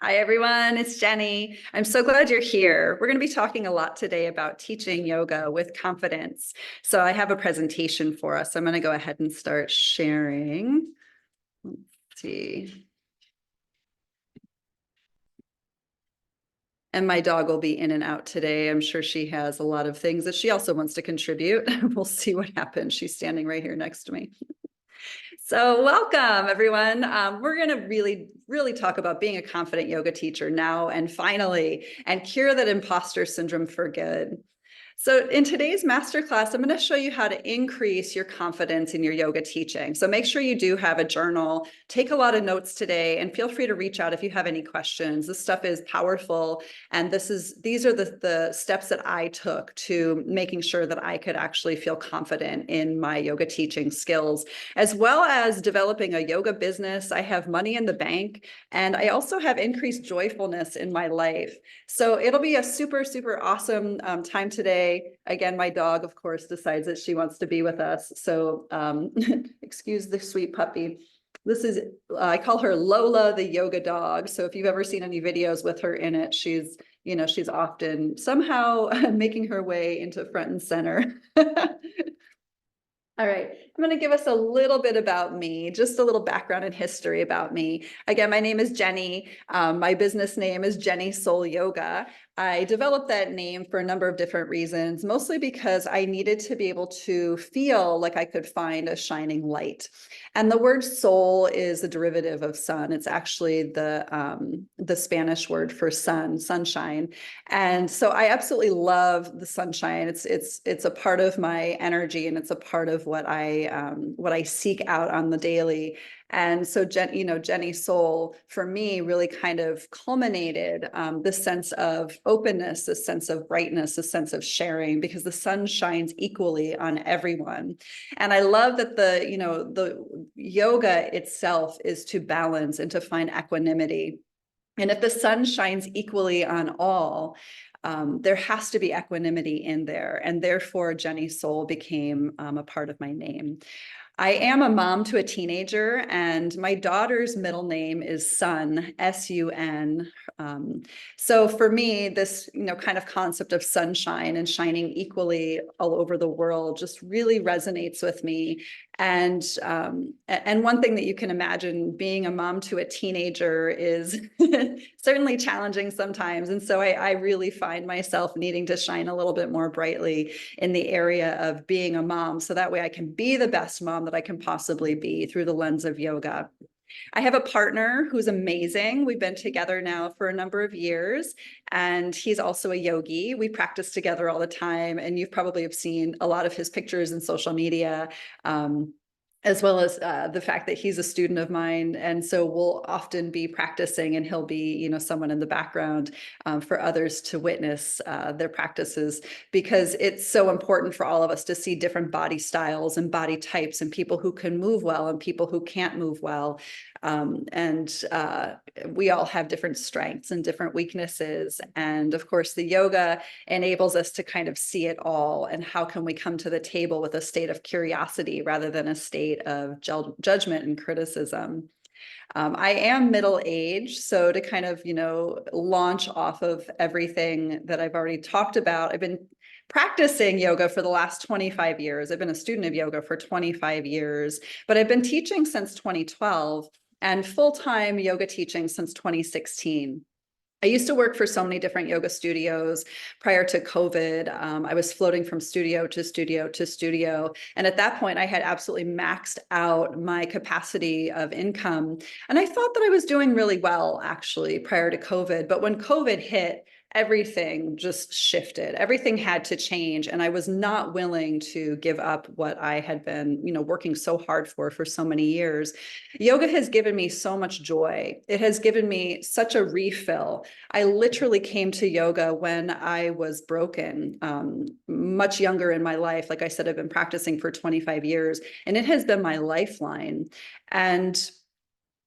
Hi, everyone. It's Jenny. I'm so glad you're here. We're going to be talking a lot today about teaching yoga with confidence. So I have a presentation for us. I'm going to go ahead and start sharing. Let's see. And my dog will be in and out today. I'm sure she has a lot of things that she also wants to contribute. We'll see what happens. She's standing right here next to me. So welcome, everyone. We're going to really talk about being a confident yoga teacher now and finally, and cure that imposter syndrome for good. So in today's masterclass, I'm going to show you how to increase your confidence in your yoga teaching. So make sure you do have a journal, take a lot of notes today, and feel free to reach out if you have any questions. This stuff is powerful, and these are the steps that I took to making sure that I could actually feel confident in my yoga teaching skills, as well as developing a yoga business. I have money in the bank, and I also have increased joyfulness in my life. So it'll be a super, super awesome time today. Again, my dog, of course, decides that she wants to be with us. So excuse the sweet puppy. This is, I call her Lola, the yoga dog. So if you've ever seen any videos with her in it, she's often somehow making her way into front and center. All right, I'm going to give us a little bit about me, just a little background and history about me. Again, my name is Jenny. My business name is Jenny Soul Yoga. I developed that name for a number of different reasons, mostly because I needed to be able to feel like I could find a shining light. And the word soul is a derivative of sun. It's actually the Spanish word for sun, sunshine. And so I absolutely love the sunshine. It's a part of my energy, and it's a part of what I seek out on the daily. And so, Jenny Soul for me really kind of culminated this sense of openness, this sense of brightness, this sense of sharing, because the sun shines equally on everyone. And I love that the yoga itself is to balance and to find equanimity. And if the sun shines equally on all, there has to be equanimity in there. And therefore, Jenny Soul became a part of my name. I am a mom to a teenager, and my daughter's middle name is Sun, S-U-N. So for me, this kind of concept of sunshine and shining equally all over the world just really resonates with me. And one thing that you can imagine, being a mom to a teenager is certainly challenging sometimes. And so I really find myself needing to shine a little bit more brightly in the area of being a mom, so that way I can be the best mom that I can possibly be through the lens of yoga. I have a partner who's amazing. We've been together now for a number of years, and he's also a yogi. We practice together all the time, and you've probably have seen a lot of his pictures in social media. As well as the fact that he's a student of mine. And so we'll often be practicing, and he'll be, someone in the background for others to witness their practices, because it's so important for all of us to see different body styles and body types, and people who can move well and people who can't move well. We all have different strengths and different weaknesses. And of course, the yoga enables us to kind of see it all. And how can we come to the table with a state of curiosity rather than a state of judgment and criticism? I am middle-aged, so to kind of, launch off of everything that I've already talked about, I've been practicing yoga for the last 25 years. I've been a student of yoga for 25 years, but I've been teaching since 2012 and full-time yoga teaching since 2016. I used to work for so many different yoga studios prior to COVID. I was floating from studio to studio to studio. And at that point, I had absolutely maxed out my capacity of income. And I thought that I was doing really well, actually, prior to COVID. But when COVID hit, everything just shifted. Everything had to change. And I was not willing to give up what I had been, working so hard for so many years. Yoga has given me so much joy. It has given me such a refill. I literally came to yoga when I was broken, much younger in my life. Like I said, I've been practicing for 25 years, and it has been my lifeline. And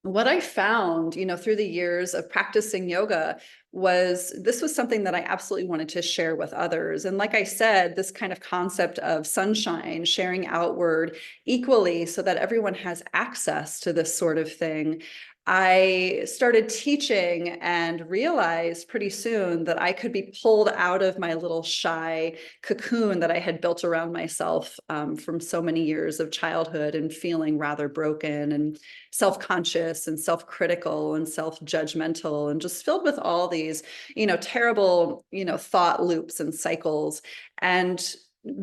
what I found, through the years of practicing yoga this was something that I absolutely wanted to share with others. And like I said, this kind of concept of sunshine, sharing outward equally so that everyone has access to this sort of thing. I started teaching and realized pretty soon that I could be pulled out of my little shy cocoon that I had built around myself from so many years of childhood and feeling rather broken and self-conscious and self-critical and self-judgmental and just filled with all these, terrible, thought loops and cycles. And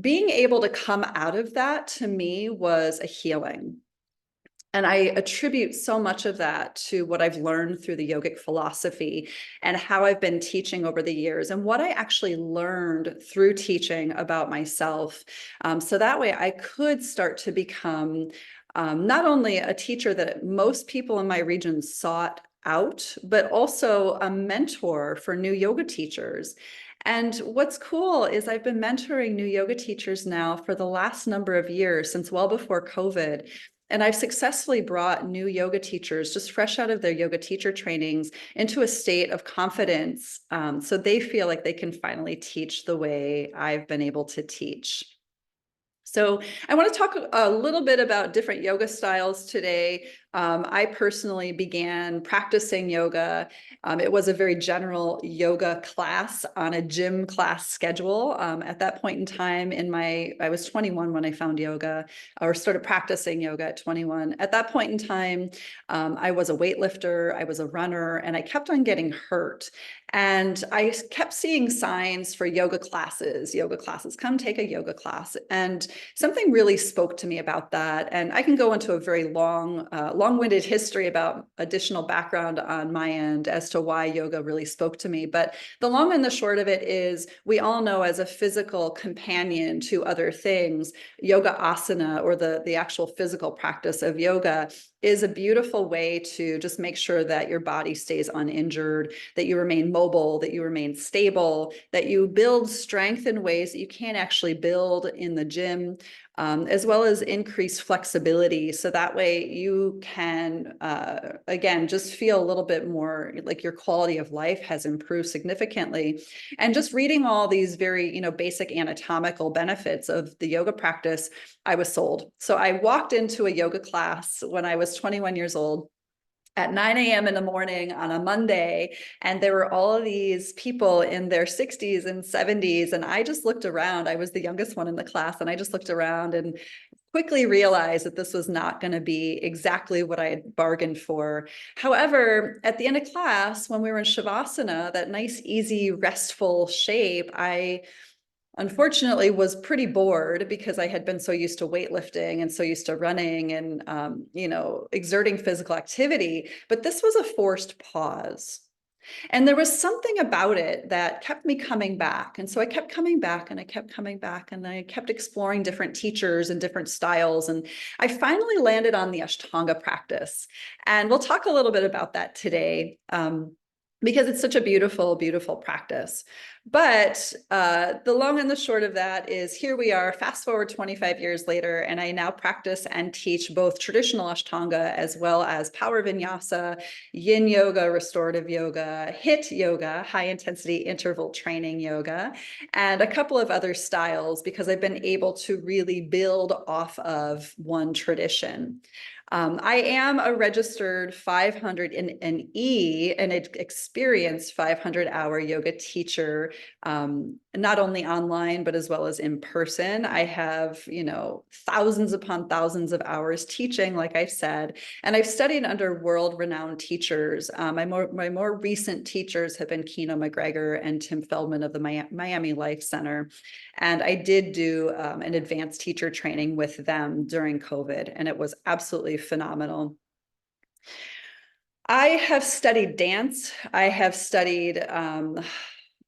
being able to come out of that to me was a healing. And I attribute so much of that to what I've learned through the yogic philosophy and how I've been teaching over the years and what I actually learned through teaching about myself. So that way I could start to become not only a teacher that most people in my region sought out, but also a mentor for new yoga teachers. And what's cool is I've been mentoring new yoga teachers now for the last number of years, since well before COVID. And I've successfully brought new yoga teachers just fresh out of their yoga teacher trainings into a state of confidence. So they feel like they can finally teach the way I've been able to teach. So I want to talk a little bit about different yoga styles today. I personally began practicing yoga. It was a very general yoga class on a gym class schedule. At that point in time I was 21 when I found yoga or started practicing yoga at 21. At that point in time, I was a weightlifter, I was a runner, and I kept on getting hurt. And I kept seeing signs for yoga classes, come take a yoga class. And something really spoke to me about that. And I can go into a very long-winded history about additional background on my end as to why yoga really spoke to me. But the long and the short of it is we all know as a physical companion to other things, yoga asana, or the actual physical practice of yoga, is a beautiful way to just make sure that your body stays uninjured, that you remain mobile, that you remain stable, that you build strength in ways that you can't actually build in the gym, as well as increase flexibility. So that way you can, again, just feel a little bit more like your quality of life has improved significantly. And just reading all these very, basic anatomical benefits of the yoga practice, I was sold. So I walked into a yoga class when I was 21 years old at 9 a.m. in the morning on a Monday. And there were all of these people in their 60s and 70s. And I just looked around. I was the youngest one in the class. And I just looked around and quickly realized that this was not going to be exactly what I had bargained for. However, at the end of class, when we were in Shavasana, that nice, easy, restful shape, I unfortunately was pretty bored because I had been so used to weightlifting and so used to running and, exerting physical activity. But this was a forced pause. And there was something about it that kept me coming back. And so I kept coming back and I kept coming back and I kept exploring different teachers and different styles. And I finally landed on the Ashtanga practice. And we'll talk a little bit about that today. Because it's such a beautiful, beautiful practice. But the long and the short of that is here we are, fast forward 25 years later, and I now practice and teach both traditional Ashtanga as well as power vinyasa, yin yoga, restorative yoga, HIIT yoga, high intensity interval training yoga, and a couple of other styles because I've been able to really build off of one tradition. I am a registered 500 in an E and an experienced 500-hour yoga teacher, not only online, but as well as in person. I have, thousands upon thousands of hours teaching, like I said, and I've studied under world-renowned teachers. My more recent teachers have been Keno McGregor and Tim Feldman of the Miami Life Center. And I did do an advanced teacher training with them during COVID, and it was absolutely phenomenal. I have studied dance. I have studied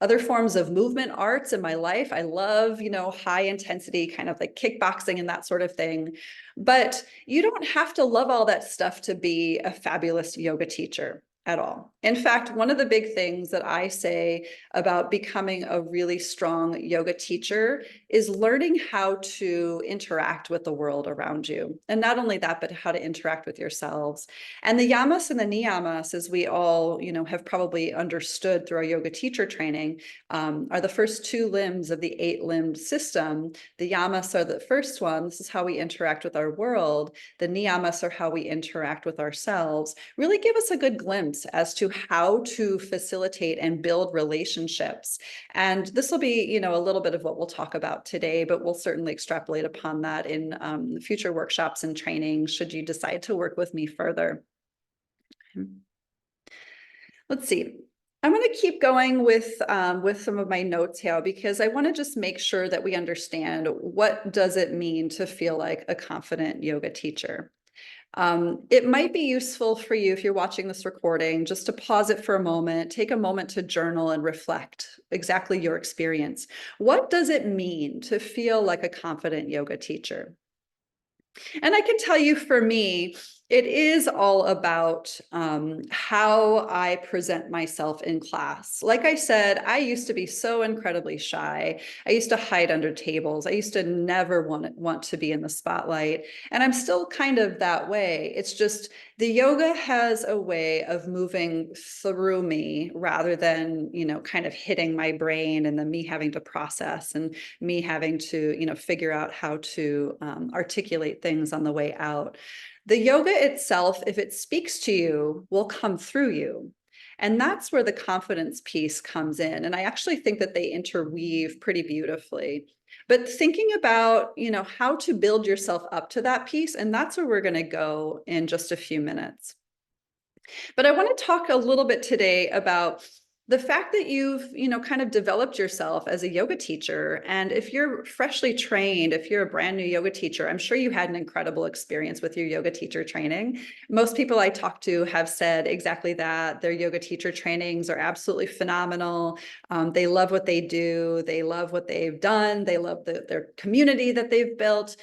other forms of movement arts in my life. I love, high intensity, kind of like kickboxing and that sort of thing. But you don't have to love all that stuff to be a fabulous yoga teacher. at all. In fact, one of the big things that I say about becoming a really strong yoga teacher is learning how to interact with the world around you. And not only that, but how to interact with yourselves. And the yamas and the niyamas, as we all, have probably understood through our yoga teacher training, are the first two limbs of the 8-limbed system. The yamas are the first one. This is how we interact with our world. The niyamas are how we interact with ourselves. Really give us a good glimpse as to how to facilitate and build relationships. And this will be, a little bit of what we'll talk about today, but we'll certainly extrapolate upon that in future workshops and training, should you decide to work with me further. Let's see. I'm going to keep going with some of my notes here, because I want to just make sure that we understand, what does it mean to feel like a confident yoga teacher? It might be useful for you, if you're watching this recording, just to pause it for a moment, take a moment to journal and reflect exactly your experience. What does it mean to feel like a confident yoga teacher? And I can tell you, for me, it is all about how I present myself in class. Like I said, I used to be so incredibly shy. I used to hide under tables. I used to never want to be in the spotlight. And I'm still kind of that way. It's just the yoga has a way of moving through me, rather than, kind of hitting my brain and then me having to process and me having to, figure out how to articulate things on the way out. The yoga itself, if it speaks to you, will come through you. And that's where the confidence piece comes in. And I actually think that they interweave pretty beautifully. But thinking about, how to build yourself up to that piece, and that's where we're going to go in just a few minutes. But I want to talk a little bit today about the fact that you've, kind of developed yourself as a yoga teacher. And if you're freshly trained, if you're a brand new yoga teacher, I'm sure you had an incredible experience with your yoga teacher training. Most people I talk to have said exactly that. Their yoga teacher trainings are absolutely phenomenal. They love what they do. They love what they've done. They love their community that they've built.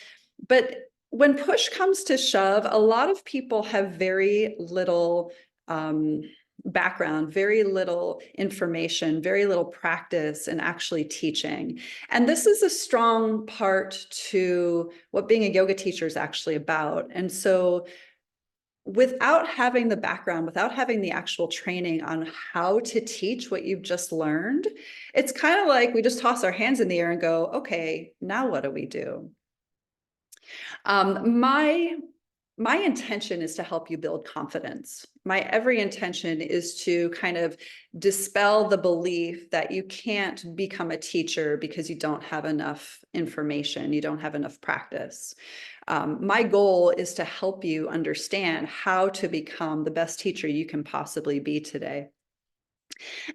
But when push comes to shove, a lot of people have very little background, very little information, very little practice in actually teaching. And this is a strong part to what being a yoga teacher is actually about. And so without having the background, without having the actual training on how to teach what you've just learned, it's kind of like we just toss our hands in the air and go, okay, now what do we do? My intention is to help you build confidence. My every intention is to kind of dispel the belief that you can't become a teacher because you don't have enough information, you don't have enough practice. My goal is to help you understand how to become the best teacher you can possibly be today.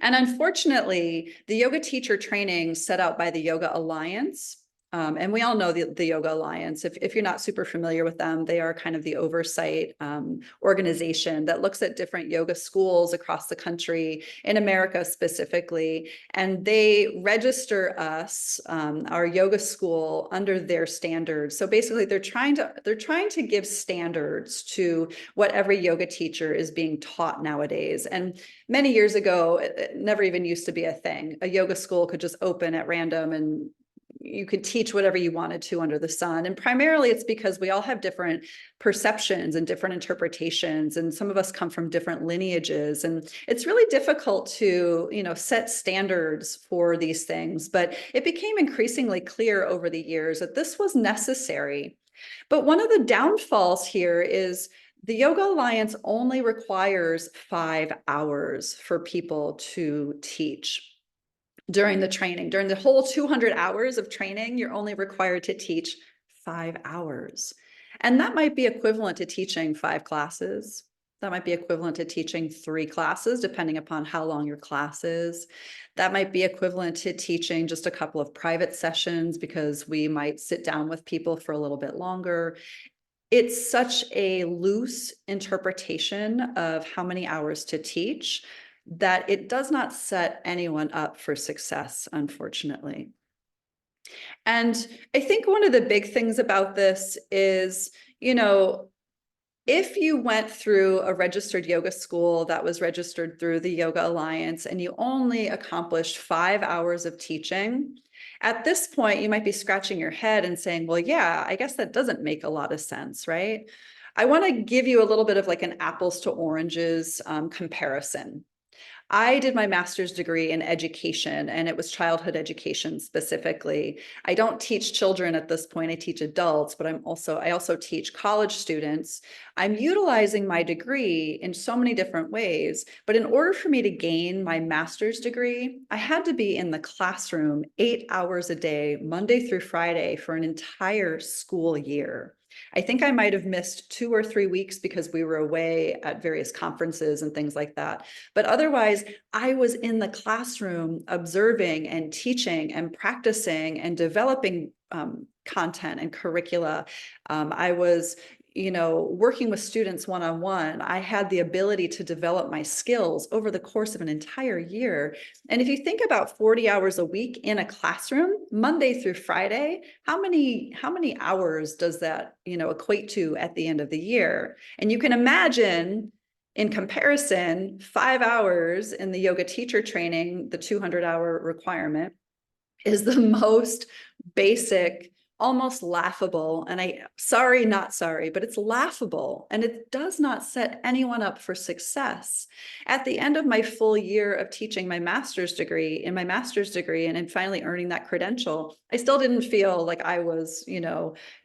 And unfortunately, the yoga teacher training set out by the Yoga Alliance, and we all know the Yoga Alliance. If you're not super familiar with them, they are kind of the oversight organization that looks at different yoga schools across the country, in America specifically, and they register us, our yoga school, under their standards. So basically, they're trying to give standards to what every yoga teacher is being taught nowadays. And many years ago, it never even used to be a thing. A yoga school could just open at random and you could teach whatever you wanted to under the sun. And primarily it's because we all have different perceptions and different interpretations. And some of us come from different lineages. And it's really difficult to, set standards for these things. But it became increasingly clear over the years that this was necessary. But one of the downfalls here is the Yoga Alliance only requires 5 hours for people to teach. During the training, during the whole 200 hours of training, you're only required to teach 5 hours. And that might be equivalent to teaching 5 classes. That might be equivalent to teaching 3 classes, depending upon how long your class is. That might be equivalent to teaching just a couple of private sessions, because we might sit down with people for a little bit longer. It's such a loose interpretation of how many hours to teach that it does not set anyone up for success, unfortunately. And I think one of the big things about this is, If you went through a registered yoga school that was registered through the Yoga Alliance and you only accomplished 5 hours of teaching, at this point, you might be scratching your head and saying, well, yeah, I guess that doesn't make a lot of sense, right? I want to give you a little bit of like an apples to oranges comparison. I did my master's degree in education, and it was childhood education specifically. I don't teach children at this point, I teach adults, but I also teach college students. I'm utilizing my degree in so many different ways, but in order for me to gain my master's degree, I had to be in the classroom 8 hours a day, Monday through Friday, for an entire school year. I think I might have missed 2 or 3 weeks because we were away at various conferences and things like that. But otherwise, I was in the classroom observing and teaching and practicing and developing content and curricula. I was working with students one-on-one. I had the ability to develop my skills over the course of an entire year. And if you think about 40 hours a week in a classroom, Monday through Friday, how many hours does that, equate to at the end of the year? And you can imagine, in comparison, 5 hours in the yoga teacher training, the 200-hour requirement, is the most basic, almost laughable. And sorry, not sorry, but it's laughable. And it does not set anyone up for success. At the end of my full year of teaching my master's degree, and then finally earning that credential, I still didn't feel like I was,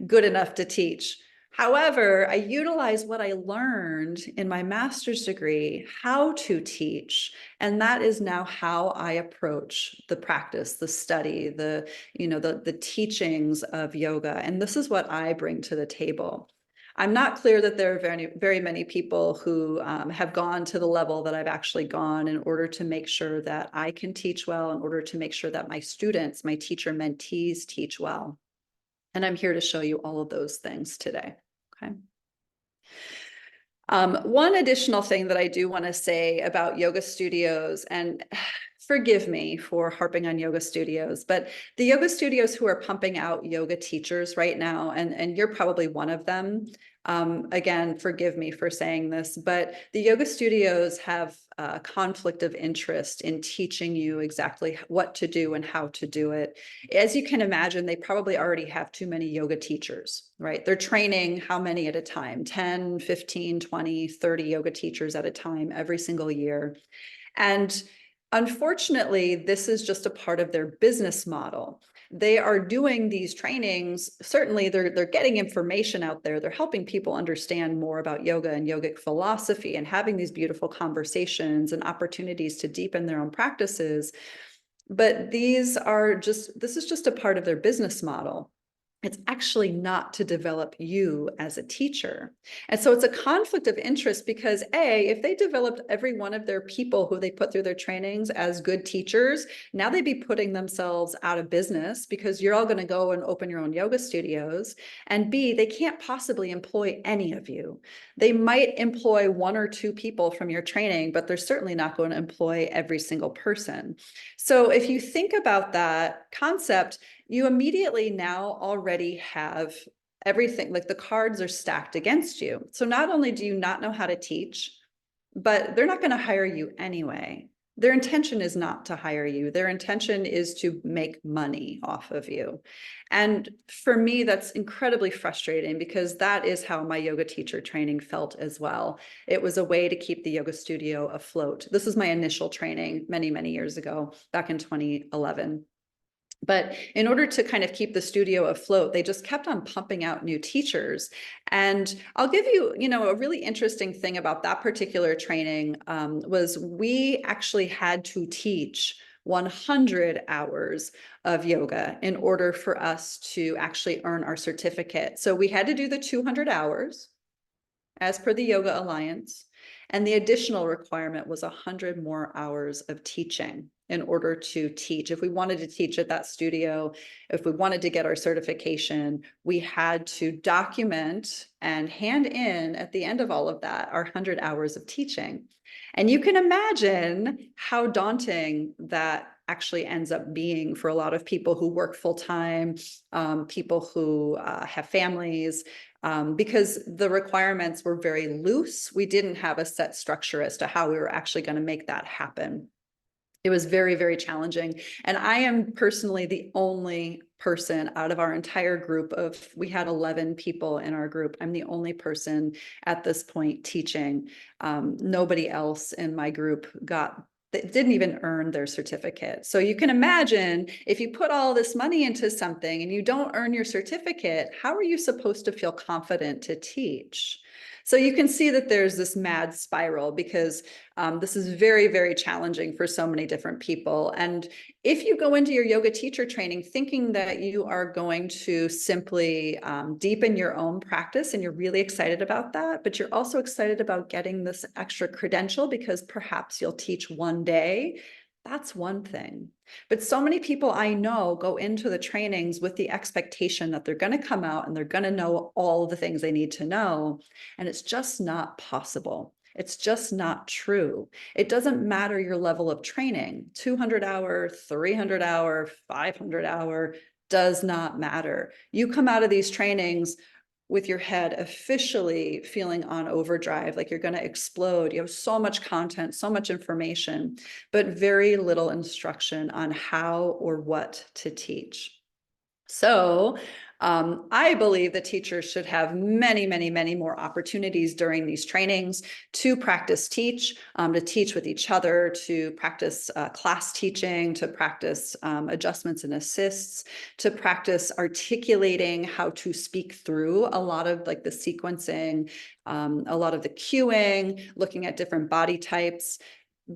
good enough to teach. However, I utilized what I learned in my master's degree, how to teach. And that is now how I approach the practice, the study, the teachings of yoga. And this is what I bring to the table. I'm not clear that there are very, very many people who have gone to the level that I've actually gone in order to make sure that I can teach well, in order to make sure that my students, my teacher mentees, teach well. And I'm here to show you all of those things today. Okay. One additional thing that I do want to say about yoga studios, and forgive me for harping on yoga studios, but the yoga studios who are pumping out yoga teachers right now, and you're probably one of them. Again, forgive me for saying this, but the yoga studios have a conflict of interest in teaching you exactly what to do and how to do it. As you can imagine, they probably already have too many yoga teachers, right? They're training how many at a time? 10, 15, 20, 30 yoga teachers at a time every single year. And unfortunately, this is just a part of their business model. They are doing these trainings. Certainly, they're getting information out there. They're helping people understand more about yoga and yogic philosophy and having these beautiful conversations and opportunities to deepen their own practices. But this is just a part of their business model. It's actually not to develop you as a teacher. And so it's a conflict of interest because if they developed every one of their people who they put through their trainings as good teachers, now they'd be putting themselves out of business because you're all going to go and open your own yoga studios. And B, they can't possibly employ any of you. They might employ 1 or 2 people from your training, but they're certainly not going to employ every single person. So if you think about that concept, you immediately now already have everything, like the cards are stacked against you. So not only do you not know how to teach, but they're not going to hire you anyway. Their intention is not to hire you. Their intention is to make money off of you. And for me, that's incredibly frustrating because that is how my yoga teacher training felt as well. It was a way to keep the yoga studio afloat. This was my initial training many, many years ago, back in 2011. But in order to kind of keep the studio afloat, they just kept on pumping out new teachers. And I'll give you, a really interesting thing about that particular training was we actually had to teach 100 hours of yoga in order for us to actually earn our certificate. So we had to do the 200 hours as per the Yoga Alliance. And the additional requirement was 100 more hours of teaching in order to teach. If we wanted to teach at that studio, if we wanted to get our certification, we had to document and hand in at the end of all of that our 100 hours of teaching. And you can imagine how daunting that actually ends up being for a lot of people who work full-time, people who have families. because the requirements were very loose. We didn't have a set structure as to how we were actually going to make that happen. It was very, very challenging. And I am personally the only person out of our entire group of, we had 11 people in our group. I'm the only person at this point teaching. Nobody else in my group didn't even earn their certificate. So you can imagine if you put all this money into something and you don't earn your certificate, how are you supposed to feel confident to teach? So you can see that there's this mad spiral because this is very, very challenging for so many different people. And if you go into your yoga teacher training thinking that you are going to simply deepen your own practice and you're really excited about that, but you're also excited about getting this extra credential because perhaps you'll teach one day, that's one thing. But so many people I know go into the trainings with the expectation that they're going to come out and they're going to know all the things they need to know. And it's just not possible. It's just not true. It doesn't matter your level of training, 200-hour, 300-hour, 500-hour, does not matter. You come out of these trainings with your head officially feeling on overdrive, like you're going to explode. You have so much content, so much information, but very little instruction on how or what to teach. So I believe that teachers should have many, many, many more opportunities during these trainings to practice teach, to teach with each other, to practice class teaching, to practice adjustments and assists, to practice articulating how to speak through a lot of like the sequencing, a lot of the cueing, looking at different body types.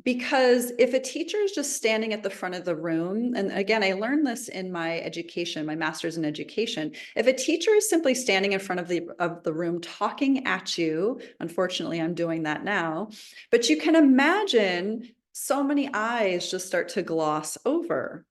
Because if a teacher is just standing at the front of the room, and again, I learned this in my education, my master's in education, if a teacher is simply standing in front of the room talking at you, unfortunately, I'm doing that now, but you can imagine so many eyes just start to gloss over.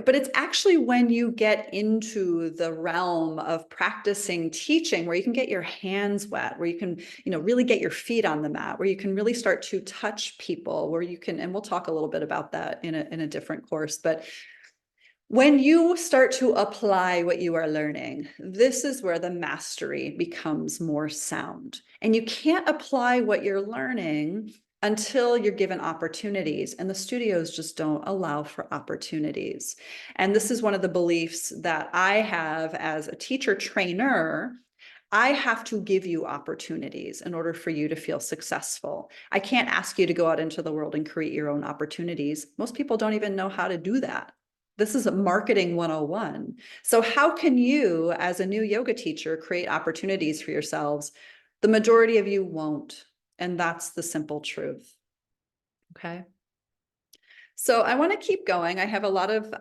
But it's actually when you get into the realm of practicing teaching where you can get your hands wet, where you can, really get your feet on the mat, where you can really start to touch people, where you can, and we'll talk a little bit about that in a different course, but when you start to apply what you are learning, this is where the mastery becomes more sound. And you can't apply what you're learning until you're given opportunities, and the studios just don't allow for opportunities. And this is one of the beliefs that I have as a teacher trainer. I have to give you opportunities in order for you to feel successful. I can't ask you to go out into the world and create your own opportunities. Most people don't even know how to do that. This is a marketing 101. So how can you, as a new yoga teacher, create opportunities for yourselves? The majority of you won't. And that's the simple truth. Okay. So I want to keep going. I have a lot of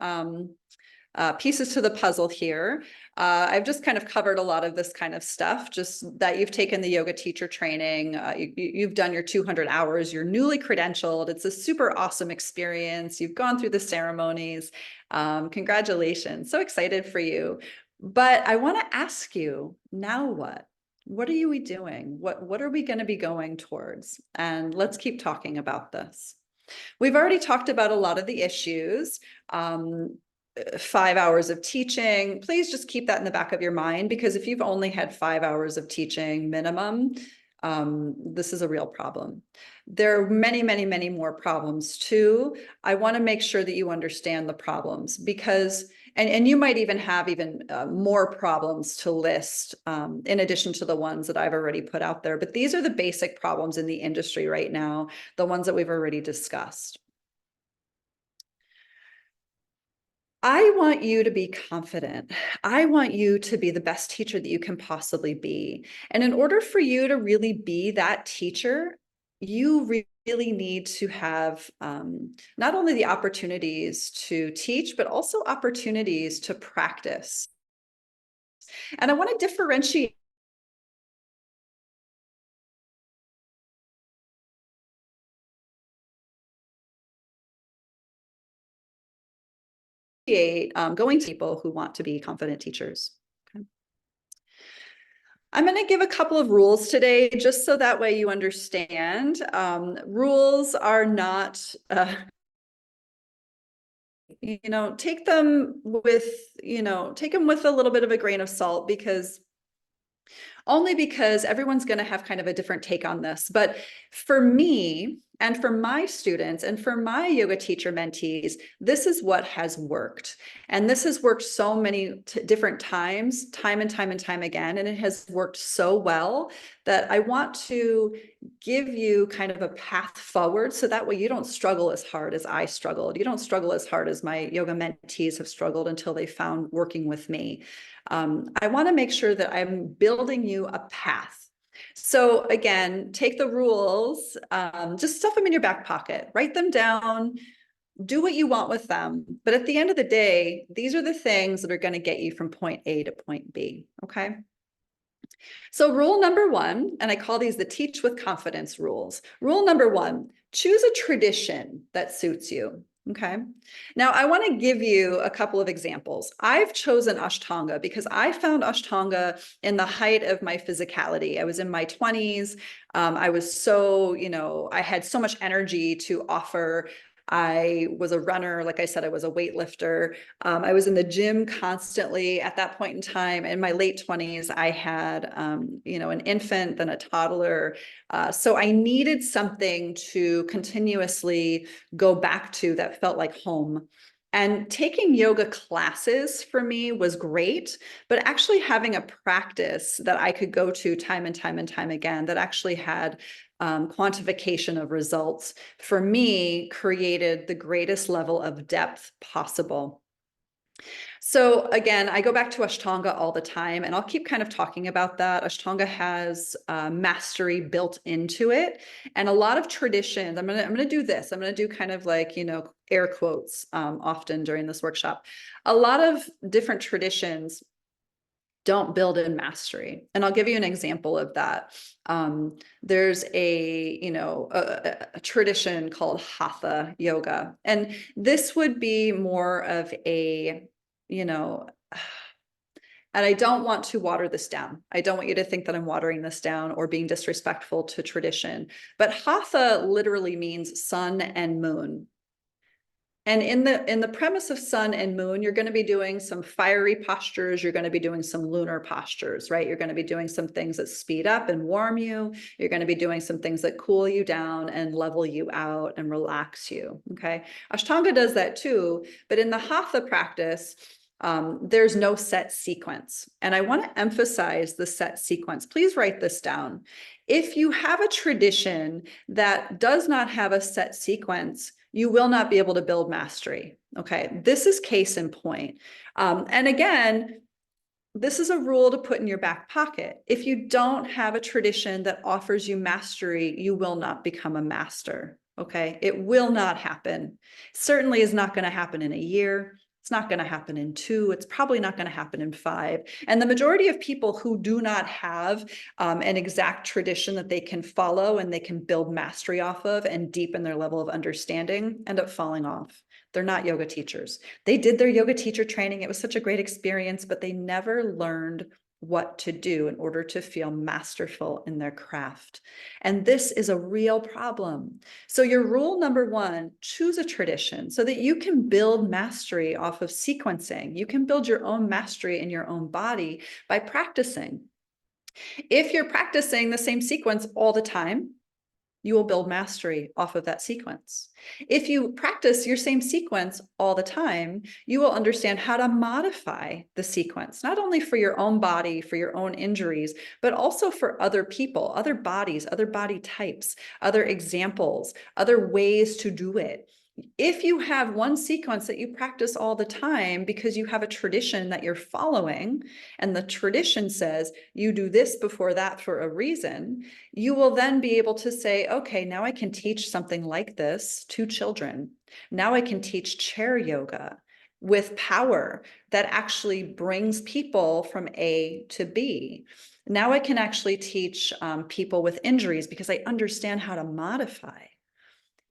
pieces to the puzzle here. I've just kind of covered a lot of this kind of stuff, just that you've taken the yoga teacher training, you've done your 200 hours, you're newly credentialed. It's a super awesome experience. You've gone through the ceremonies. Congratulations. So excited for you. But I want to ask you, now what? What are we doing? What are we going to be going towards? And let's keep talking about this. We've already talked about a lot of the issues. 5 hours of teaching, please just keep that in the back of your mind, because if you've only had 5 hours of teaching minimum, this is a real problem. There are many, many, many more problems too. I want to make sure that you understand the problems, because and you might even have more problems to list in addition to the ones that I've already put out there. But these are the basic problems in the industry right now, the ones that we've already discussed. I want you to be confident. I want you to be the best teacher that you can possibly be. And in order for you to really be that teacher, you really need to have not only the opportunities to teach, but also opportunities to practice. And I want to differentiate going to people who want to be confident teachers. Okay. I'm going to give a couple of rules today, just so that way you understand. Rules are not, take them with, take them with a little bit of a grain of salt, because only because everyone's going to have kind of a different take on this. But for me, and for my students and for my yoga teacher mentees, this is what has worked. And this has worked so many different times, time and time and time again. And it has worked so well that I want to give you kind of a path forward so that way you don't struggle as hard as I struggled. You don't struggle as hard as my yoga mentees have struggled until they found working with me. I want to make sure that I'm building you a path. So again, take the rules, just stuff them in your back pocket, write them down, do what you want with them. But at the end of the day, these are the things that are going to get you from point A to point B. Okay. So rule number one, and I call these the teach with confidence rules. Rule number one, choose a tradition that suits you. Okay. Now I want to give you a couple of examples. I've chosen Ashtanga because I found Ashtanga in the height of my physicality. I was in my 20s. I was so, I had so much energy to offer. I was a runner. Like I said, I was a weightlifter. I was in the gym constantly at that point in time. In my late 20s, I had, an infant, then a toddler. So I needed something to continuously go back to that felt like home. And taking yoga classes for me was great, but actually having a practice that I could go to time and time and time again that actually had quantification of results for me created the greatest level of depth possible. So again, I go back to Ashtanga all the time, and I'll keep kind of talking about that. Ashtanga has mastery built into it, and a lot of traditions. I'm gonna do this. I'm gonna do kind of like air quotes often during this workshop. A lot of different traditions don't build in mastery, and I'll give you an example of that. There's a tradition called Hatha yoga, and this would be more of a and I don't want to water this down. I don't want you to think that I'm watering this down or being disrespectful to tradition. But Hatha literally means sun and moon. And in the premise of sun and moon, you're going to be doing some fiery postures. You're going to be doing some lunar postures, right? You're going to be doing some things that speed up and warm you. You're going to be doing some things that cool you down and level you out and relax you. Okay. Ashtanga does that too. But in the Hatha practice, there's no set sequence. And I want to emphasize the set sequence. Please write this down. If you have a tradition that does not have a set sequence, you will not be able to build mastery. Okay, this is case in point. And again, this is a rule to put in your back pocket. If you don't have a tradition that offers you mastery, you will not become a master. Okay, it will not happen. Certainly is not going to happen in a year. It's not going to happen in 2. It's probably not going to happen in 5. And the majority of people who do not have an exact tradition that they can follow and they can build mastery off of and deepen their level of understanding end up falling off. They're not yoga teachers. They did their yoga teacher training. It was such a great experience, but they never learned what to do in order to feel masterful in their craft. And this is a real problem. So your rule number one, choose a tradition so that you can build mastery off of sequencing. You can build your own mastery in your own body by practicing. If you're practicing the same sequence all the time, you will build mastery off of that sequence. If you practice your same sequence all the time, you will understand how to modify the sequence, not only for your own body, for your own injuries, but also for other people, other bodies, other body types, other examples, other ways to do it. If you have one sequence that you practice all the time because you have a tradition that you're following, and the tradition says you do this before that for a reason, you will then be able to say, okay, now I can teach something like this to children. Now I can teach chair yoga with power that actually brings people from A to B. Now I can actually teach people with injuries because I understand how to modify.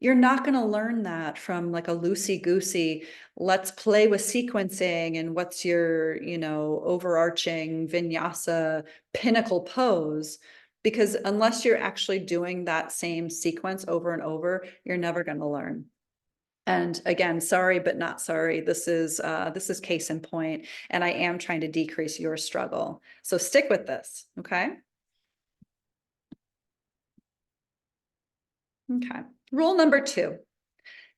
You're not going to learn that from like a loosey-goosey, let's play with sequencing and what's your, overarching vinyasa pinnacle pose. Because unless you're actually doing that same sequence over and over, you're never going to learn. And again, sorry, but not sorry. This is case in point, and I am trying to decrease your struggle. So stick with this, okay? Okay. Rule number 2.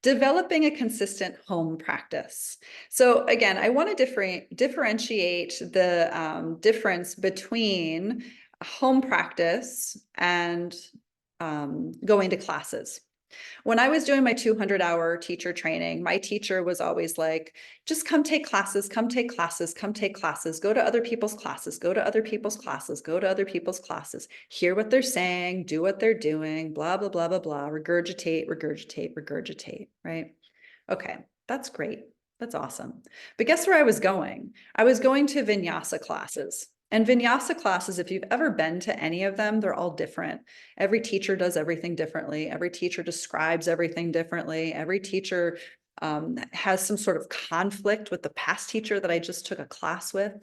Developing a consistent home practice. So again, I want to differentiate the difference between home practice and going to classes. When I was doing my 200-hour teacher training, my teacher was always like, just come take classes, come take classes, come take classes, go to other people's classes, go to other people's classes, go to other people's classes, hear what they're saying, do what they're doing, blah, blah, blah, blah, blah, regurgitate, regurgitate, regurgitate, right? Okay, that's great. That's awesome. But guess where I was going? I was going to vinyasa classes. And vinyasa classes, if you've ever been to any of them, they're all different. Every teacher does everything differently. Every teacher describes everything differently. Every teacher has some sort of conflict with the past teacher that I just took a class with.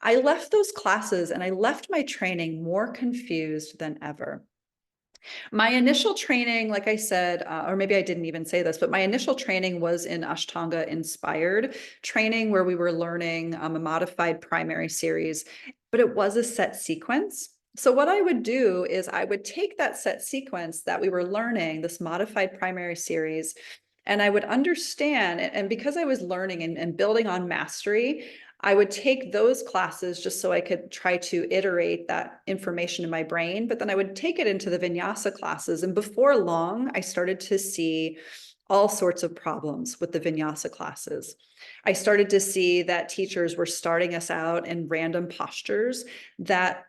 I left those classes and I left my training more confused than ever. My initial training, like I said, or maybe I didn't even say this, but my initial training was in Ashtanga inspired training where we were learning a modified primary series, but it was a set sequence. So what I would do is I would take that set sequence that we were learning, this modified primary series, and I would understand, and because I was learning and building on mastery, I would take those classes just so I could try to iterate that information in my brain, but then I would take it into the vinyasa classes. And before long, I started to see all sorts of problems with the vinyasa classes. I started to see that teachers were starting us out in random postures that,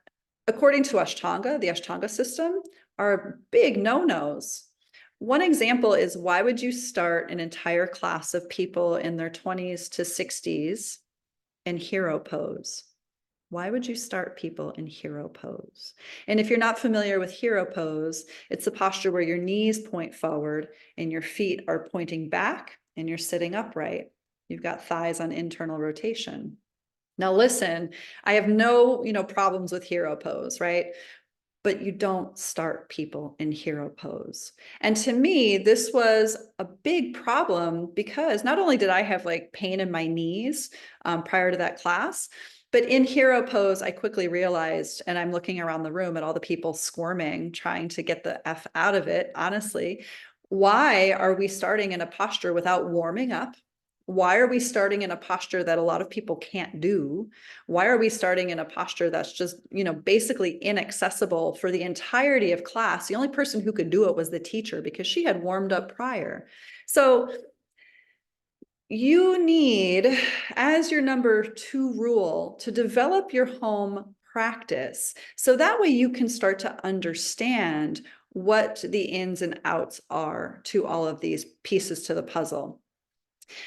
according to Ashtanga, the Ashtanga system, are big no-nos. One example is, why would you start an entire class of people in their 20s to 60s in hero pose? Why would you start people in hero pose? And if you're not familiar with hero pose, it's a posture where your knees point forward and your feet are pointing back and you're sitting upright. You've got thighs on internal rotation. Now listen, I have no, problems with hero pose, right? But you don't start people in hero pose. And to me, this was a big problem because not only did I have like pain in my knees prior to that class, but in hero pose, I quickly realized, and I'm looking around the room at all the people squirming, trying to get the F out of it, honestly, why are we starting in a posture without warming up? Why are we starting in a posture that a lot of people can't do? Why are we starting in a posture that's just, basically inaccessible for the entirety of class? The only person who could do it was the teacher because she had warmed up prior. So you need, as your number 2 rule, to develop your home practice. So that way you can start to understand what the ins and outs are to all of these pieces to the puzzle.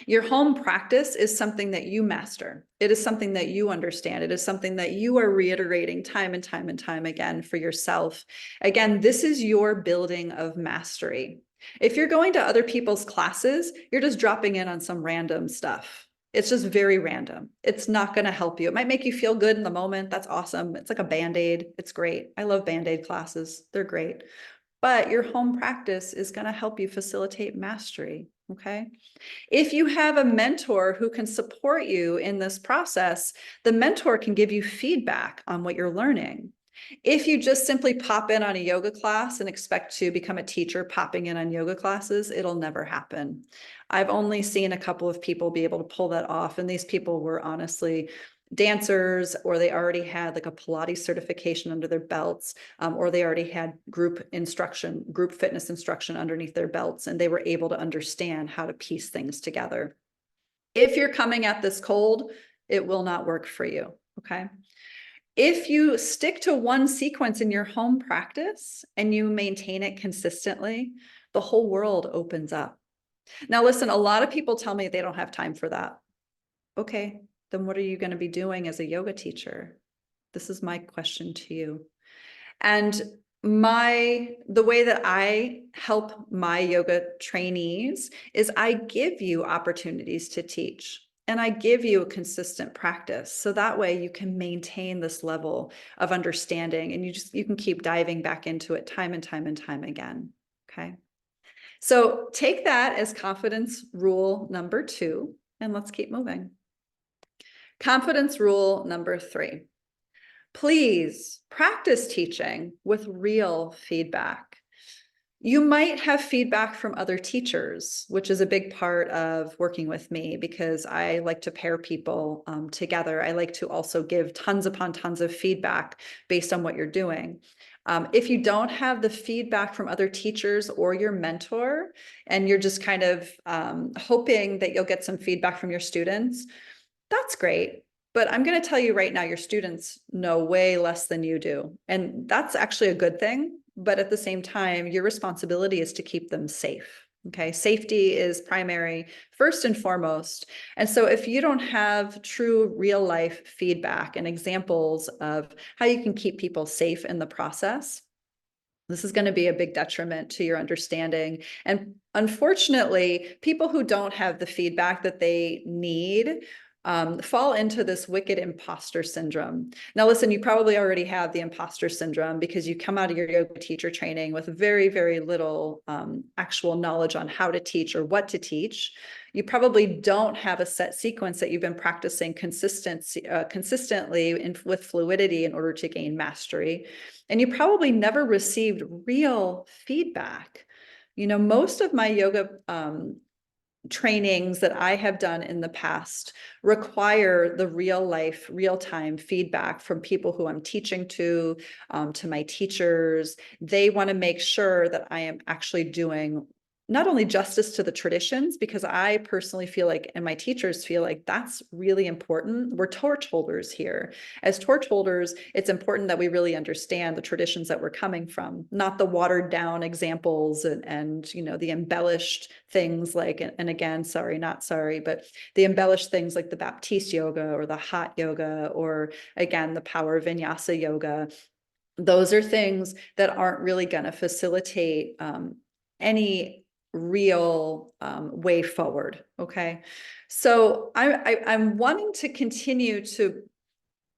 Your home practice is something that you master. It is something that you understand. It is something that you are reiterating time and time and time again for yourself. Again, this is your building of mastery. If you're going to other people's classes, you're just dropping in on some random stuff. It's just very random. It's not going to help you. It might make you feel good in the moment. That's awesome. It's like a Band-Aid. It's great. I love Band-Aid classes. They're great. But your home practice is going to help you facilitate mastery. Okay. If you have a mentor who can support you in this process, the mentor can give you feedback on what you're learning. If you just simply pop in on a yoga class and expect to become a teacher popping in on yoga classes, it'll never happen. I've only seen a couple of people be able to pull that off, and these people were honestly dancers, or they already had like a Pilates certification under their belts, or they already had group fitness instruction underneath their belts, and they were able to understand how to piece things together. If you're coming at this cold, it will not work for you, okay? If you stick to one sequence in your home practice and you maintain it consistently, the whole world opens up. Now, listen, a lot of people tell me they don't have time for that. Okay, then what are you going to be doing as a yoga teacher? This is my question to you. And the way that I help my yoga trainees is I give you opportunities to teach, and I give you a consistent practice. So that way you can maintain this level of understanding, and you can keep diving back into it time and time and time again. Okay. So take that as confidence rule number 2, and let's keep moving. Confidence rule number 3. Please practice teaching with real feedback. You might have feedback from other teachers, which is a big part of working with me because I like to pair people together. I like to also give tons upon tons of feedback based on what you're doing. If you don't have the feedback from other teachers or your mentor, and you're just kind of hoping that you'll get some feedback from your students, that's great. But I'm going to tell you right now, your students know way less than you do. And that's actually a good thing. But at the same time, your responsibility is to keep them safe. Okay. Safety is primary, first and foremost. And so if you don't have true real life feedback and examples of how you can keep people safe in the process, this is going to be a big detriment to your understanding. And unfortunately, people who don't have the feedback that they need fall into this wicked imposter syndrome. Now, listen, you probably already have the imposter syndrome because you come out of your yoga teacher training with very, very little actual knowledge on how to teach or what to teach. You probably don't have a set sequence that you've been practicing consistently with fluidity in order to gain mastery. And you probably never received real feedback. You know, most of my yoga trainings that I have done in the past require the real life, real time feedback from people who I'm teaching to my teachers. They want to make sure that I am actually doing not only justice to the traditions, because I personally feel like, and my teachers feel like that's really important. We're torch holders here. As torch holders, it's important that we really understand the traditions that we're coming from, not the watered down examples and you know, the embellished things like, and again, sorry, not sorry, but the embellished things like the Baptiste yoga or the hot yoga, or again, the power vinyasa yoga. Those are things that aren't really going to facilitate any real way forward. Okay. So I'm wanting to continue to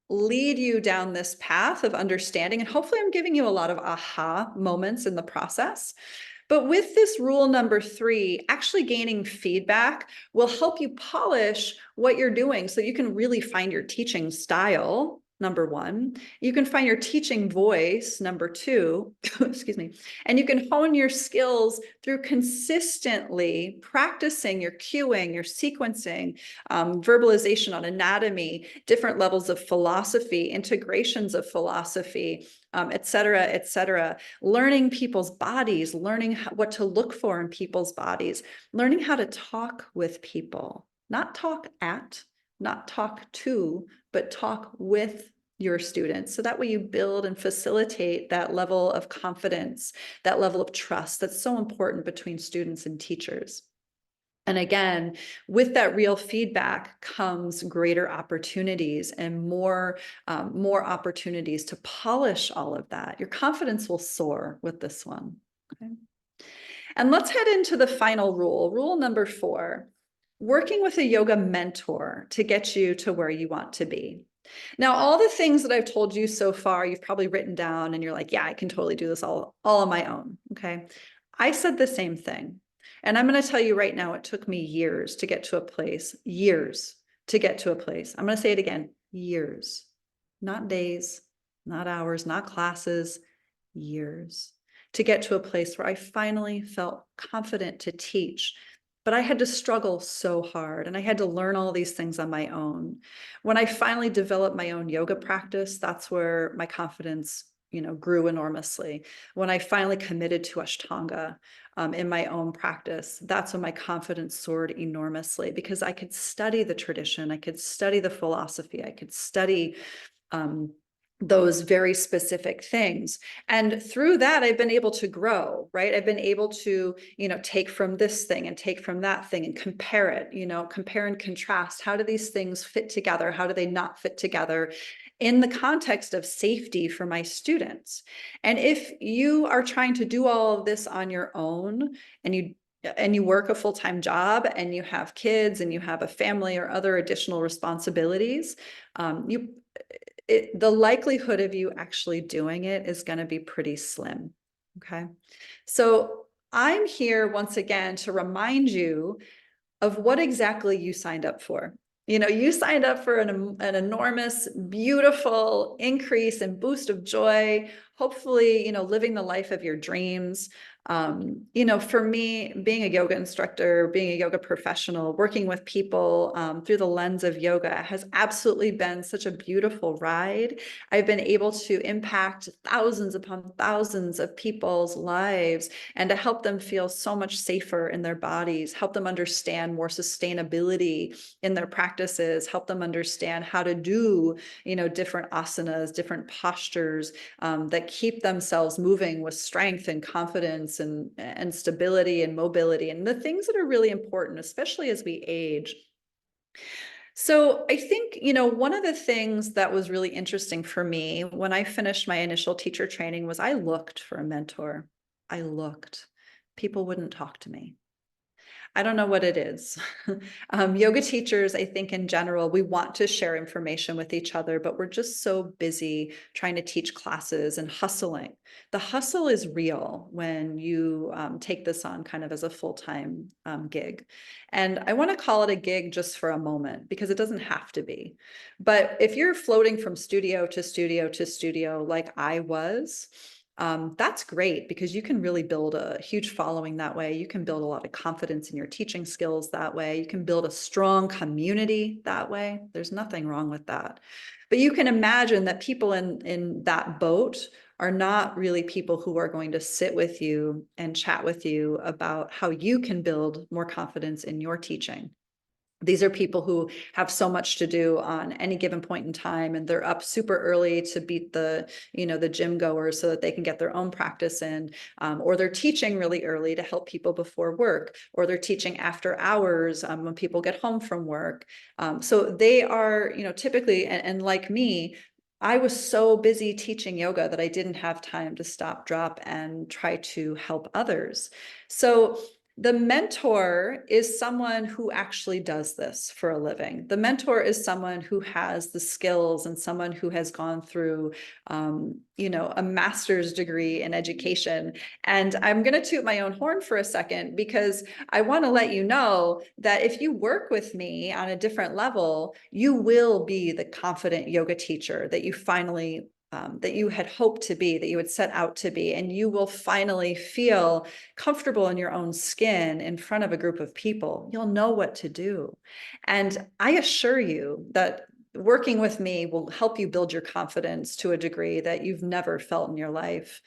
lead you down this path of understanding, and hopefully I'm giving you a lot of aha moments in the process. But with this rule number 3, actually gaining feedback will help you polish what you're doing so you can really find your teaching style. Number 1, you can find your teaching voice. Number 2, excuse me, and you can hone your skills through consistently practicing your cueing, your sequencing, verbalization on anatomy, different levels of philosophy, integrations of philosophy, et cetera, learning people's bodies, learning what to look for in people's bodies, learning how to talk with people, not talk at, not talk to, but talk with your students. So that way you build and facilitate that level of confidence, that level of trust that's so important between students and teachers. And again, with that real feedback comes greater opportunities and more opportunities to polish all of that. Your confidence will soar with this one. Okay. And let's head into the final rule, rule number 4, working with a yoga mentor to get you to where you want to be. Now, all the things that I've told you so far, you've probably written down and you're like, yeah, I can totally do this all on my own. Okay. I said the same thing. And I'm going to tell you right now, it took me years to get to a place, years to get to a place. I'm going to say it again, years, not days, not hours, not classes, years to get to a place where I finally felt confident to teach. But I had to struggle so hard and I had to learn all these things on my own. When I finally developed my own yoga practice, that's where my confidence, you know, grew enormously. When I finally committed to Ashtanga in my own practice, that's when my confidence soared enormously because I could study the tradition, I could study the philosophy, I could study those very specific things. And through that, I've been able to grow, right? I've been able to, you know, take from this thing and take from that thing and compare it, you know, compare and contrast. How do these things fit together? How do they not fit together in the context of safety for my students? And if you are trying to do all of this on your own and you work a full-time job and you have kids and you have a family or other additional responsibilities, the likelihood of you actually doing it is going to be pretty slim. Okay. So I'm here once again to remind you of what exactly you signed up for. You signed up for an enormous, beautiful increase and boost of joy, hopefully, living the life of your dreams. For me, being a yoga instructor, being a yoga professional, working with people through the lens of yoga has absolutely been such a beautiful ride. I've been able to impact thousands upon thousands of people's lives and to help them feel so much safer in their bodies, help them understand more sustainability in their practices, help them understand how to do, different asanas, different postures that keep themselves moving with strength and confidence and stability and mobility and the things that are really important, especially as we age. So I think, one of the things that was really interesting for me when I finished my initial teacher training was I looked for a mentor. I looked. People wouldn't talk to me. I don't know what it is. Yoga teachers, I think in general, we want to share information with each other, but we're just so busy trying to teach classes and hustling. The hustle is real when you take this on kind of as a full-time gig. And I want to call it a gig just for a moment because it doesn't have to be. But if you're floating from studio to studio to studio like I was, that's great because you can really build a huge following that way. You can build a lot of confidence in your teaching skills that way. You can build a strong community that way. There's nothing wrong with that. But you can imagine that people in that boat are not really people who are going to sit with you and chat with you about how you can build more confidence in your teaching. These are people who have so much to do on any given point in time, and they're up super early to beat the gym goers so that they can get their own practice in, or they're teaching really early to help people before work, or they're teaching after hours when people get home from work. So they are, typically, and like me, I was so busy teaching yoga that I didn't have time to stop, drop, and try to help others. So the mentor is someone who actually does this for a living. The mentor is someone who has the skills and someone who has gone through, a master's degree in education. And I'm going to toot my own horn for a second because I want to let you know that if you work with me on a different level, you will be the confident yoga teacher that you finally that you had hoped to be, that you had set out to be, and you will finally feel comfortable in your own skin in front of a group of people. You'll know what to do. And I assure you that working with me will help you build your confidence to a degree that you've never felt in your life.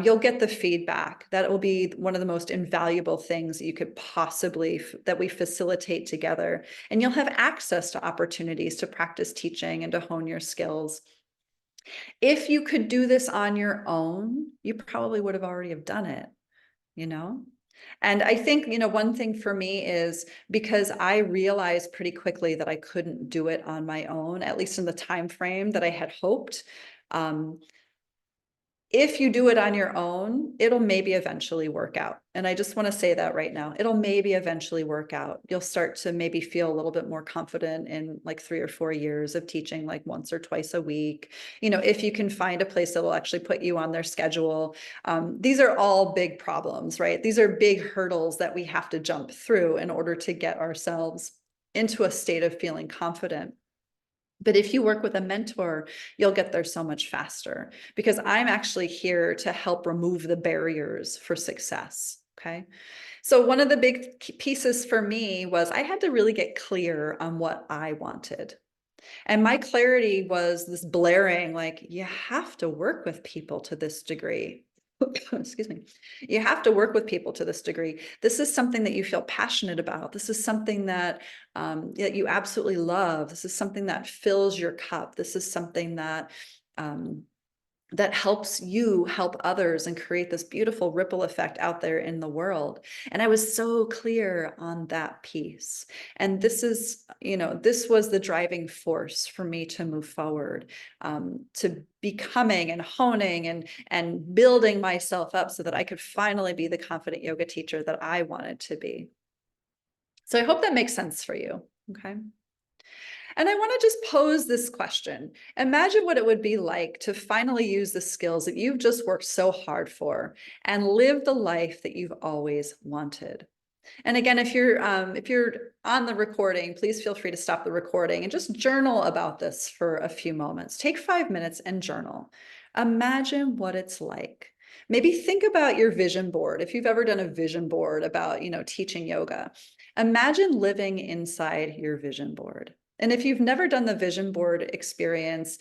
You'll get the feedback. That will be one of the most invaluable things that you could possibly, that we facilitate together. And you'll have access to opportunities to practice teaching and to hone your skills. If you could do this on your own, you probably would have already have done it, you know? And I think, one thing for me is because I realized pretty quickly that I couldn't do it on my own, at least in the time frame that I had hoped. If you do it on your own, it'll maybe eventually work out. And I just want to say that right now, it'll maybe eventually work out. You'll start to maybe feel a little bit more confident in like 3 or 4 years of teaching like once or twice a week. If you can find a place that will actually put you on their schedule. These are all big problems, right? These are big hurdles that we have to jump through in order to get ourselves into a state of feeling confident. But if you work with a mentor, you'll get there so much faster because I'm actually here to help remove the barriers for success. Okay. So one of the big pieces for me was I had to really get clear on what I wanted. And my clarity was this blaring, like, you have to work with people to this degree. Excuse me. You have to work with people to this degree. This is something that you feel passionate about. This is something that you absolutely love. This is something that fills your cup. This is something that that helps you help others and create this beautiful ripple effect out there in the world. And I was so clear on that piece. And this is, this was the driving force for me to move forward, to becoming and honing and building myself up so that I could finally be the confident yoga teacher that I wanted to be. So I hope that makes sense for you. Okay. And I want to just pose this question. Imagine what it would be like to finally use the skills that you've just worked so hard for and live the life that you've always wanted. And again, if you're on the recording, please feel free to stop the recording and just journal about this for a few moments. Take 5 minutes and journal. Imagine what it's like. Maybe think about your vision board. If you've ever done a vision board about, teaching yoga, imagine living inside your vision board. And if you've never done the vision board experience,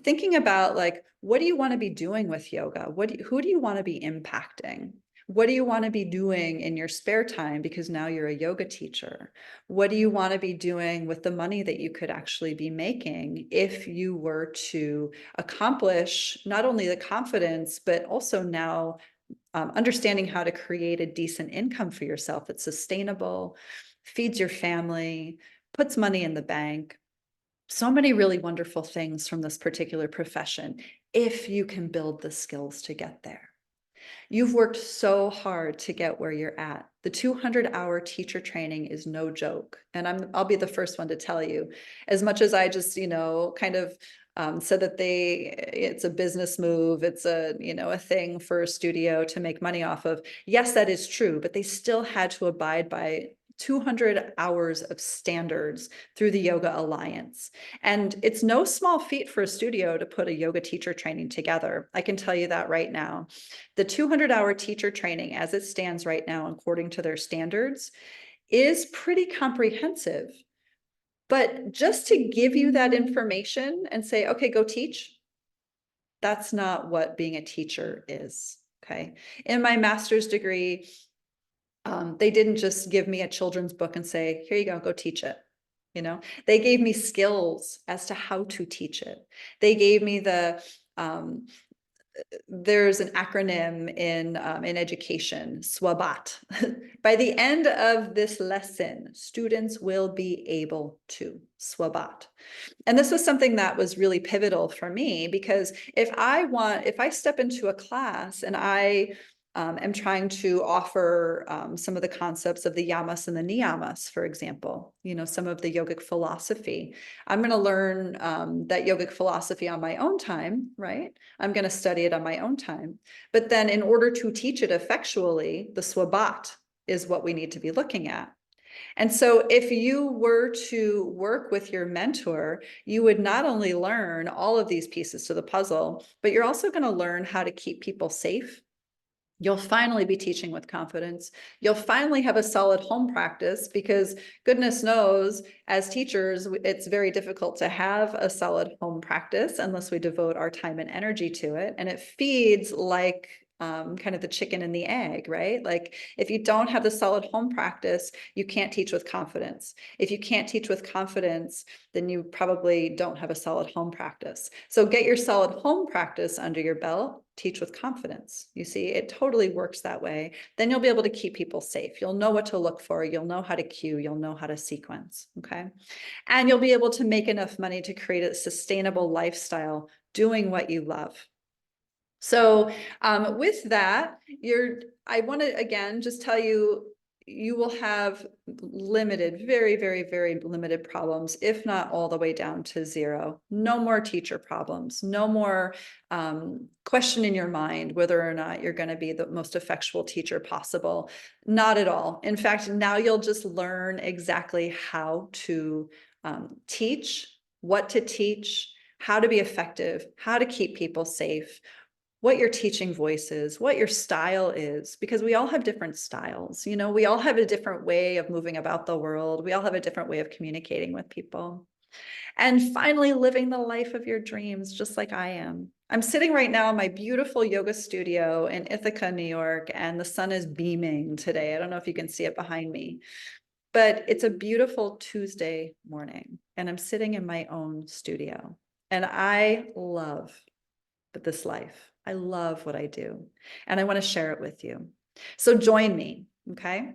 thinking about like, what do you want to be doing with yoga? Who do you want to be impacting? What do you want to be doing in your spare time? Because now you're a yoga teacher. What do you want to be doing with the money that you could actually be making if you were to accomplish not only the confidence, but also now understanding how to create a decent income for yourself that's sustainable, feeds your family, puts money in the bank. So many really wonderful things from this particular profession, if you can build the skills to get there. You've worked so hard to get where you're at. The 200-hour teacher training is no joke. And I'll be the first one to tell you, as much as I just, kind of said that it's a business move, it's a thing for a studio to make money off of. Yes, that is true, but they still had to abide by 200 hours of standards through the Yoga Alliance. And it's no small feat for a studio to put a yoga teacher training together. I can tell you that right now. The 200-hour teacher training, as it stands right now, according to their standards, is pretty comprehensive. But just to give you that information and say, okay, go teach, that's not what being a teacher is, okay? In my master's degree, they didn't just give me a children's book and say, here you go teach it. They gave me skills as to how to teach it. They gave me there's an acronym in education, SWABAT. By the end of this lesson, students will be able to SWABAT. And this was something that was really pivotal for me, because if I step into a class and I am trying to offer some of the concepts of the yamas and the niyamas, for example, some of the yogic philosophy, I'm going to learn that yogic philosophy on my own time, right? I'm going to study it on my own time. But then in order to teach it effectually, the swabat is what we need to be looking at. And so if you were to work with your mentor, you would not only learn all of these pieces to the puzzle, but you're also going to learn how to keep people safe. You'll finally be teaching with confidence. You'll finally have a solid home practice, because goodness knows, as teachers, it's very difficult to have a solid home practice unless we devote our time and energy to it. And it feeds like kind of the chicken and the egg, right? Like if you don't have the solid home practice, you can't teach with confidence. If you can't teach with confidence, then you probably don't have a solid home practice. So get your solid home practice under your belt, teach with confidence. You see, it totally works that way. Then you'll be able to keep people safe. You'll know what to look for. You'll know how to cue. You'll know how to sequence, okay? And you'll be able to make enough money to create a sustainable lifestyle doing what you love. So with that, I want to, again, just tell you, you will have limited, very, very, very limited problems, if not all the way down to zero. No more teacher problems, no more question in your mind whether or not you're going to be the most effectual teacher possible. Not at all. In fact, now you'll just learn exactly how to teach, what to teach, how to be effective, how to keep people safe, what your teaching voice is, what your style is, because we all have different styles. We all have a different way of moving about the world. We all have a different way of communicating with people. And finally, living the life of your dreams, just like I am. I'm sitting right now in my beautiful yoga studio in Ithaca, New York, and the sun is beaming today. I don't know if you can see it behind me, but it's a beautiful Tuesday morning, and I'm sitting in my own studio, and I love this life. I love what I do, and I want to share it with you. So join me, okay?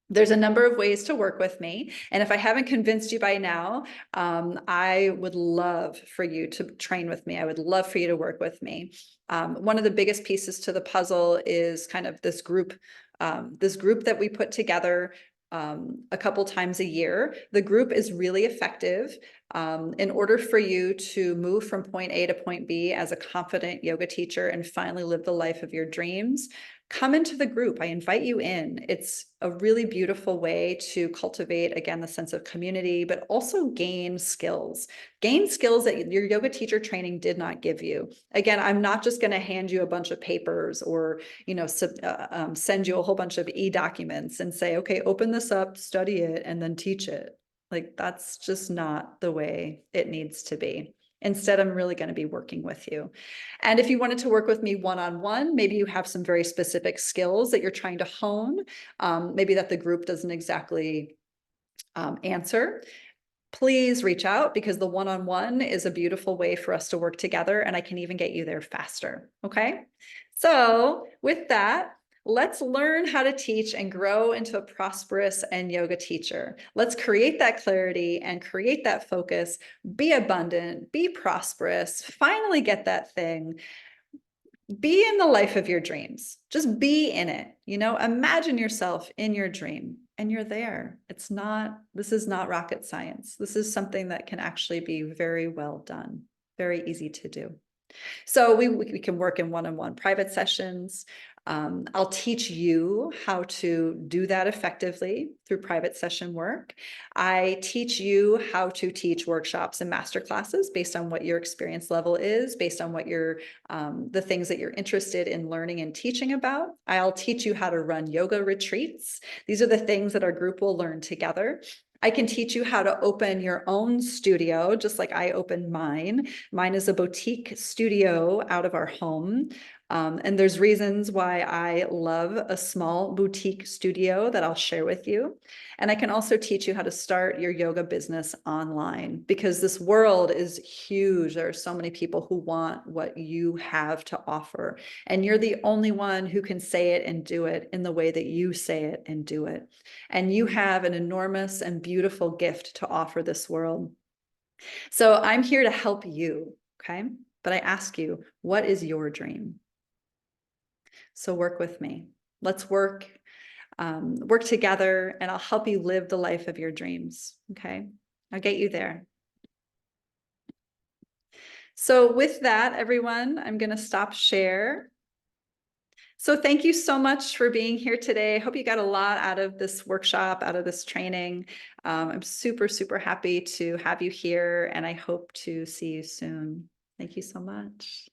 There's a number of ways to work with me. And if I haven't convinced you by now, I would love for you to train with me. I would love for you to work with me. One of the biggest pieces to the puzzle is kind of this group that we put together. a couple times a year. The group is really effective. In order for you to move from point A to point B as a confident yoga teacher and finally live the life of your dreams, come into the group. I invite you in. It's a really beautiful way to cultivate, again, the sense of community, but also gain skills that your yoga teacher training did not give you. Again, I'm not just going to hand you a bunch of papers or, send you a whole bunch of e-documents and say, okay, open this up, study it, and then teach it. Like, that's just not the way it needs to be. Instead, I'm really going to be working with you. And if you wanted to work with me one-on-one, maybe you have some very specific skills that you're trying to hone, maybe that the group doesn't exactly answer. Please reach out, because the one-on-one is a beautiful way for us to work together, and I can even get you there faster. Okay. So with that, let's learn how to teach and grow into a prosperous and yoga teacher. Let's create that clarity and create that focus, be abundant, be prosperous, finally get that thing. Be in the life of your dreams. Just be in it. Imagine yourself in your dream and you're there. This is not rocket science. This is something that can actually be very well done, very easy to do. So we can work in one-on-one private sessions. I'll teach you how to do that effectively through private session work. I teach you how to teach workshops and master classes based on what your experience level is, based on what the things that you're interested in learning and teaching about. I'll teach you how to run yoga retreats. These are the things that our group will learn together. I can teach you how to open your own studio, just like I opened mine. Mine is a boutique studio out of our home. And there's reasons why I love a small boutique studio that I'll share with you. And I can also teach you how to start your yoga business online, because this world is huge. There are so many people who want what you have to offer, and you're the only one who can say it and do it in the way that you say it and do it. And you have an enormous and beautiful gift to offer this world. So I'm here to help you, okay? But I ask you, what is your dream? So work with me. Let's work together, and I'll help you live the life of your dreams, okay? I'll get you there. So with that, everyone, I'm going to stop share. So thank you so much for being here today. I hope you got a lot out of this workshop, out of this training. I'm super, super happy to have you here, and I hope to see you soon. Thank you so much.